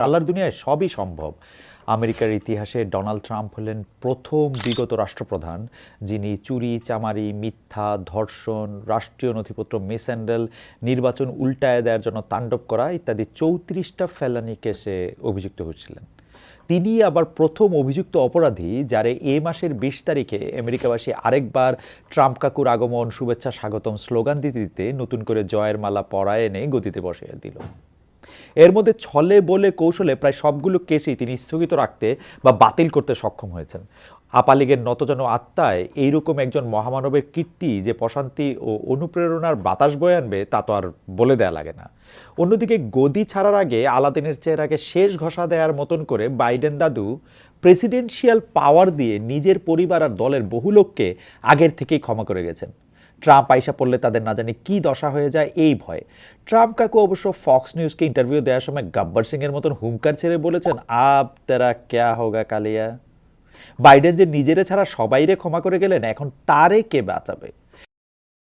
আল্লাহর দুনিয়ায় সবই সম্ভব। আমেরিকার ইতিহাসে ডোনাল্ড ট্রাম্প হলেন প্রথম বিগত রাষ্ট্রপ্রধান যিনি চুরি, চামারি, মিথ্যা, ধর্ষণ, রাষ্ট্রীয় নথিপত্র মিসহ্যান্ডেল, নির্বাচন উল্টায় দেওয়ার জন্য তাণ্ডব করা ইত্যাদি ৩৪টা ফেলানি কেসে অভিযুক্ত হয়েছিলেন। তিনি আবার প্রথম অভিযুক্ত অপরাধী যারে এ মাসের ২০ তারিখে আমেরিকাবাসী আরেকবার ট্রাম্প কাকুর আগমন, শুভেচ্ছা, স্বাগতম স্লোগান দিতে দিতে নতুন করে জয়ের মালা পরায় এনে গদিতে বসিয়ে দিল। এর মধ্যে ছলে বলে কৌশলে প্রায় সবগুলো কেসই তিনি স্থগিত রাখতে বা বাতিল করতে সক্ষম হয়েছেন। আপালিগের নতজানু আত্মায় এইরকম একজন মহামানবের কীর্তি যে প্রশান্তি ও অনুপ্রেরণার বাতাস বয়ে আনবে তা তো আর বলে দেয়া লাগে না। অন্যদিকে গদি ছাড়ার আগে আলাদিনের চেহারাকে শেষ ঘষা দেওয়ার মতন করে বাইডেন দাদু প্রেসিডেন্সিয়াল পাওয়ার দিয়ে নিজের পরিবার আর দলের বহু লোককে আগের থেকেই ক্ষমা করে গেছেন। ট্রাম্প আইসা পড়লে তাদের না জানি কি দশা হয়ে যায় এই ভয়। ট্রাম্প কাকু অবশ্য ফক্স নিউজকে ইন্টারভিউ দেওয়ার সময় গব্বর সিং এর মতন হুঙ্কার ছেড়ে বলেছেন, আব তেরা ক্যা হোগা কালিয়া। বাইডেন যে নিজেরে ছাড়া সবাইরে ক্ষমা করে গেলেন, এখন তারে কে বাঁচাবে?